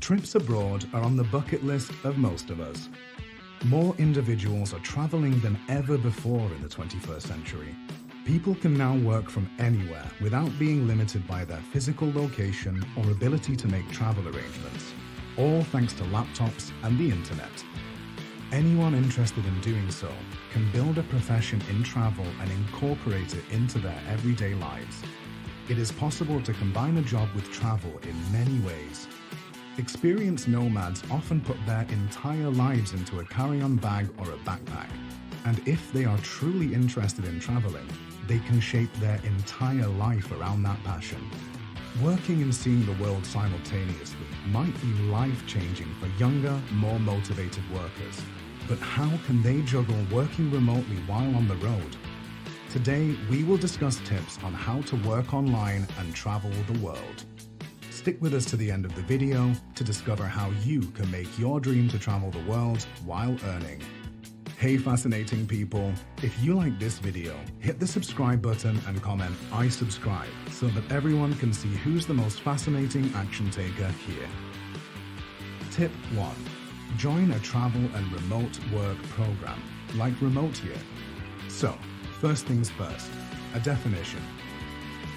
Trips abroad are on the bucket list of most of us. More individuals are traveling than ever before in the 21st century. People can now work from anywhere without being limited by their physical location or ability to make travel arrangements, all thanks to laptops and the internet. Anyone interested in doing so can build a profession in travel and incorporate it into their everyday lives. It is possible to combine a job with travel in many ways. Experienced nomads often put their entire lives into a carry-on bag or a backpack, and if they are truly interested in traveling, they can shape their entire life around that passion. Working and seeing the world simultaneously might be life-changing for younger, more motivated workers. But how can they juggle working remotely while on the road? Today, we will discuss tips on how to work online and travel the world. Stick with us to the end of the video to discover how you can make your dream to travel the world while earning. Hey fascinating people, if you like this video, hit the subscribe button and comment "I subscribe" so that everyone can see who's the most fascinating action taker here. Tip 1. Join a travel and remote work program, like Remote Here. So, first things first, a definition.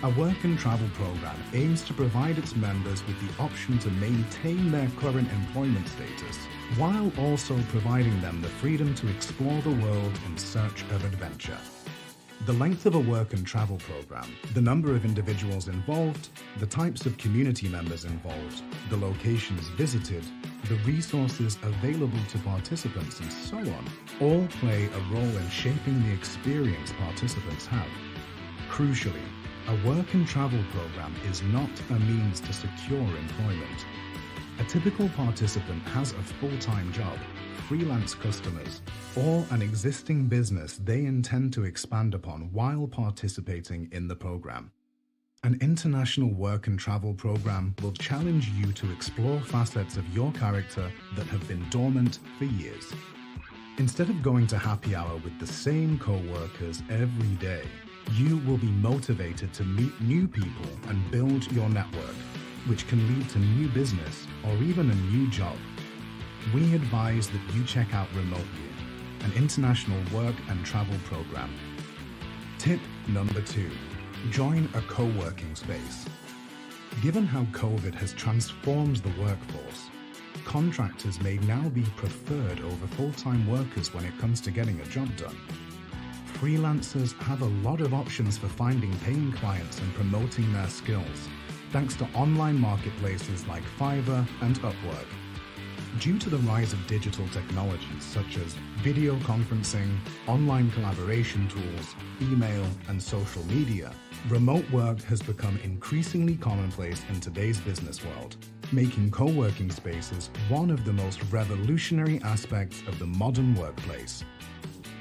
A work and travel program aims to provide its members with the option to maintain their current employment status, while also providing them the freedom to explore the world in search of adventure. The length of a work and travel program, the number of individuals involved, the types of community members involved, the locations visited, the resources available to participants, and so on, all play a role in shaping the experience participants have. Crucially, a work and travel program is not a means to secure employment. A typical participant has a full-time job, freelance customers, or an existing business they intend to expand upon while participating in the program. An international work and travel program will challenge you to explore facets of your character that have been dormant for years. Instead of going to happy hour with the same co-workers every day, you will be motivated to meet new people and build your network, which can lead to new business or even a new job. We advise that you check out Remote Here, an international work and travel program. Tip number 2. Join a co-working space. Given how COVID has transformed the workforce, contractors may now be preferred over full-time workers when it comes to getting a job done. Freelancers have a lot of options for finding paying clients and promoting their skills, thanks to online marketplaces like Fiverr and Upwork. Due to the rise of digital technologies such as video conferencing, online collaboration tools, email, and social media, remote work has become increasingly commonplace in today's business world, making co-working spaces one of the most revolutionary aspects of the modern workplace.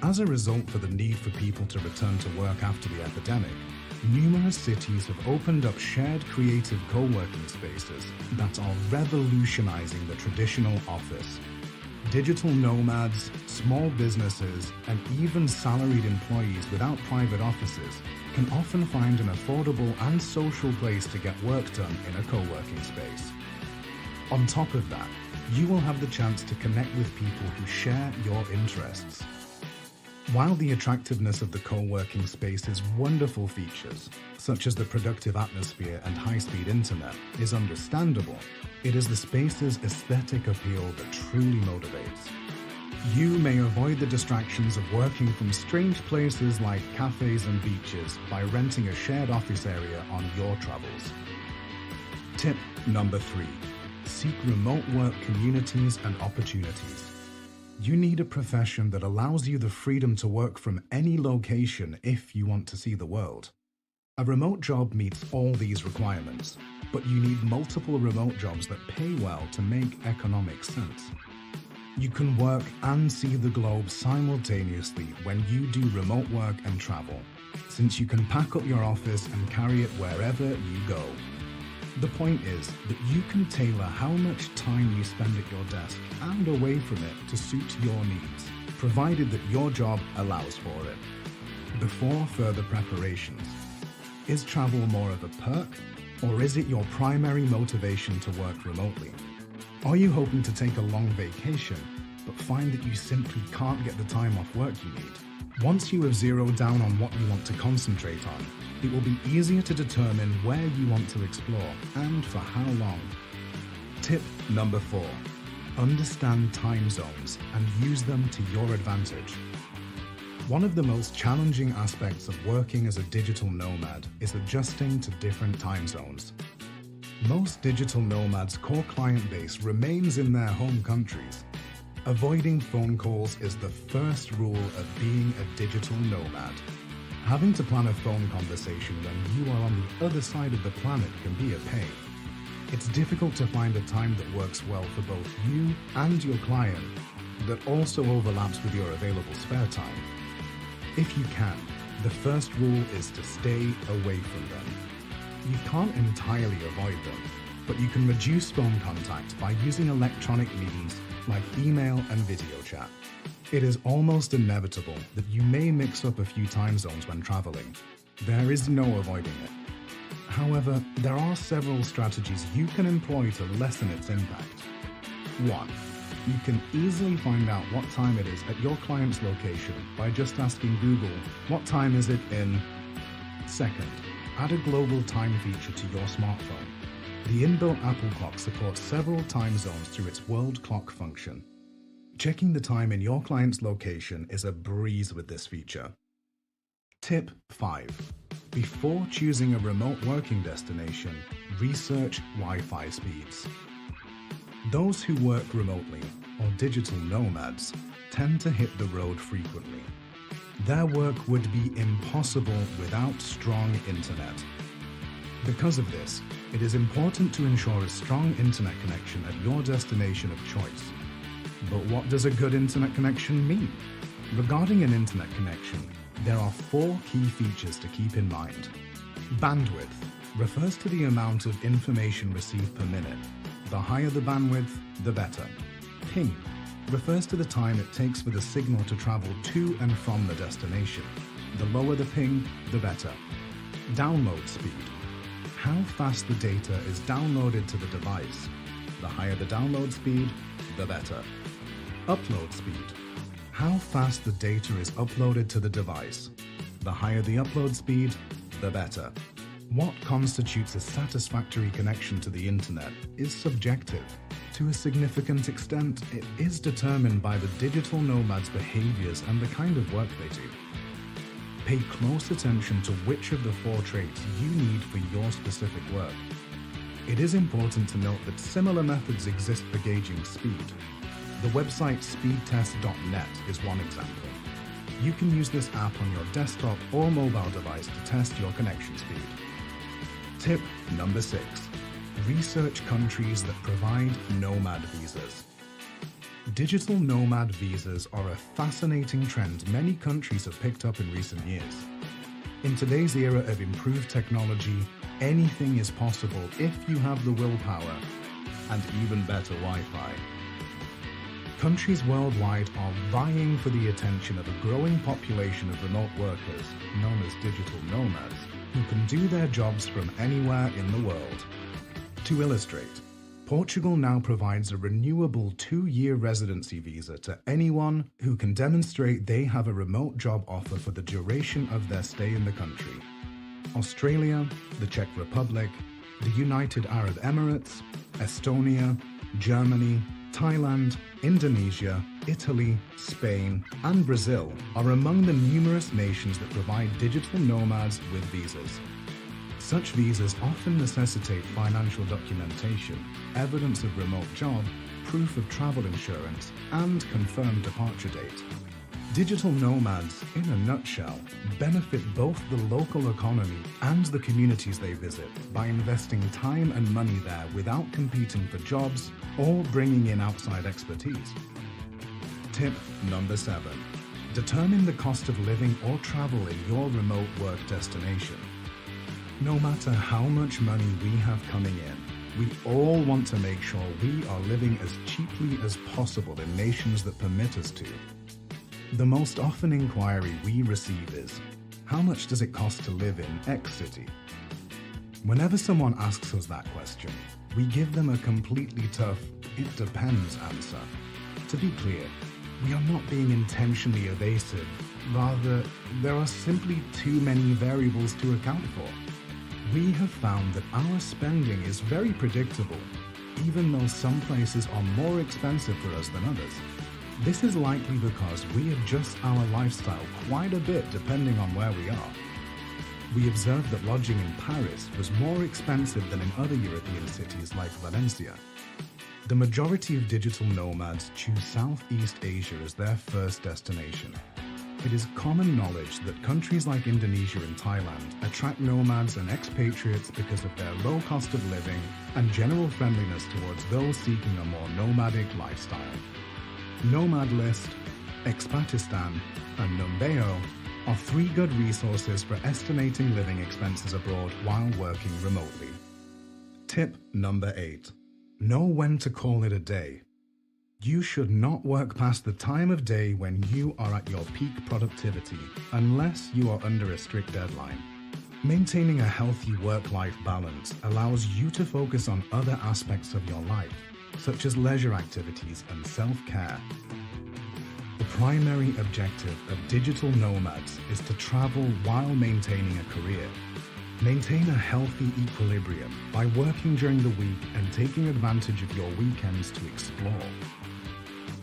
As a result for the need for people to return to work after the epidemic, numerous cities have opened up shared creative co-working spaces that are revolutionizing the traditional office. Digital nomads, small businesses, and even salaried employees without private offices can often find an affordable and social place to get work done in a co-working space. On top of that, you will have the chance to connect with people who share your interests. While the attractiveness of the co-working space's wonderful features, such as the productive atmosphere and high-speed internet, is understandable, it is the space's aesthetic appeal that truly motivates. You may avoid the distractions of working from strange places like cafes and beaches by renting a shared office area on your travels. Tip number 3. Seek remote work communities and opportunities. You need a profession that allows you the freedom to work from any location if you want to see the world. A remote job meets all these requirements, but you need multiple remote jobs that pay well to make economic sense. You can work and see the globe simultaneously when you do remote work and travel, since you can pack up your office and carry it wherever you go. The point is that you can tailor how much time you spend at your desk and away from it to suit your needs, provided that your job allows for it. Before further preparations, is travel more of a perk, or is it your primary motivation to work remotely? Are you hoping to take a long vacation, but find that you simply can't get the time off work you need? Once you have zeroed down on what you want to concentrate on, it will be easier to determine where you want to explore and for how long. Tip number 4. Understand time zones and use them to your advantage. One of the most challenging aspects of working as a digital nomad is adjusting to different time zones. Most digital nomads' core client base remains in their home countries. Avoiding phone calls is the first rule of being a digital nomad. Having to plan a phone conversation when you are on the other side of the planet can be a pain. It's difficult to find a time that works well for both you and your client, that also overlaps with your available spare time. If you can, the first rule is to stay away from them. You can't entirely avoid them, but you can reduce phone contact by using electronic means like email and video chat. It is almost inevitable that you may mix up a few time zones when traveling. There is no avoiding it. However, there are several strategies you can employ to lessen its impact. 1. You can easily find out what time it is at your client's location by just asking Google, "What time is it in?" 2nd, add a global time feature to your smartphone. The inbuilt Apple clock supports several time zones through its world clock function. Checking the time in your client's location is a breeze with this feature. Tip 5. Before choosing a remote working destination, research Wi-Fi speeds. Those who work remotely, or digital nomads, tend to hit the road frequently. Their work would be impossible without strong internet. Because of this, it is important to ensure a strong internet connection at your destination of choice. But what does a good internet connection mean? Regarding an internet connection, there are 4 key features to keep in mind. Bandwidth refers to the amount of information received per minute. The higher the bandwidth, the better. Ping refers to the time it takes for the signal to travel to and from the destination. The lower the ping, the better. Download speed. How fast the data is downloaded to the device. The higher the download speed, the better. Upload speed. How fast the data is uploaded to the device. The higher the upload speed, the better. What constitutes a satisfactory connection to the internet is subjective. To a significant extent, it is determined by the digital nomad's behaviors and the kind of work they do. Pay close attention to which of the 4 traits you need for your specific work. It is important to note that similar methods exist for gauging speed. The website speedtest.net is one example. You can use this app on your desktop or mobile device to test your connection speed. Tip number 6. Research countries that provide nomad visas. Digital nomad visas are a fascinating trend many countries have picked up in recent years. In today's era of improved technology, anything is possible if you have the willpower and even better Wi-Fi. Countries worldwide are vying for the attention of a growing population of remote workers, known as digital nomads, who can do their jobs from anywhere in the world. To illustrate, Portugal now provides a renewable 2-year residency visa to anyone who can demonstrate they have a remote job offer for the duration of their stay in the country. Australia, the Czech Republic, the United Arab Emirates, Estonia, Germany, Thailand, Indonesia, Italy, Spain, and Brazil are among the numerous nations that provide digital nomads with visas. Such visas often necessitate financial documentation, evidence of remote job, proof of travel insurance, and confirmed departure date. Digital nomads, in a nutshell, benefit both the local economy and the communities they visit by investing time and money there without competing for jobs or bringing in outside expertise. Tip number 7. Determine the cost of living or travel in your remote work destination. No matter how much money we have coming in, we all want to make sure we are living as cheaply as possible in nations that permit us to. The most often inquiry we receive is, how much does it cost to live in X city? Whenever someone asks us that question, we give them a completely tough, "it depends" answer. To be clear, we are not being intentionally evasive. Rather, there are simply too many variables to account for. We have found that our spending is very predictable, even though some places are more expensive for us than others. This is likely because we adjust our lifestyle quite a bit depending on where we are. We observed that lodging in Paris was more expensive than in other European cities like Valencia. The majority of digital nomads choose Southeast Asia as their first destination. It is common knowledge that countries like Indonesia and Thailand attract nomads and expatriates because of their low cost of living and general friendliness towards those seeking a more nomadic lifestyle. Nomad List, Expatistan, and Numbeo are 3 good resources for estimating living expenses abroad while working remotely. Tip number 8. Know when to call it a day. You should not work past the time of day when you are at your peak productivity, unless you are under a strict deadline. Maintaining a healthy work-life balance allows you to focus on other aspects of your life, such as leisure activities and self-care. The primary objective of digital nomads is to travel while maintaining a career. Maintain a healthy equilibrium by working during the week and taking advantage of your weekends to explore.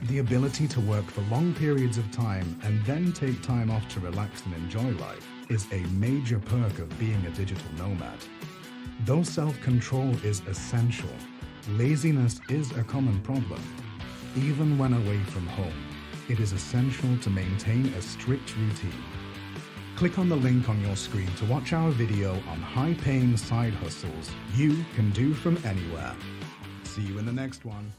The ability to work for long periods of time and then take time off to relax and enjoy life is a major perk of being a digital nomad. Though self-control is essential, laziness is a common problem. Even when away from home, it is essential to maintain a strict routine. Click on the link on your screen to watch our video on high-paying side hustles you can do from anywhere. See you in the next one.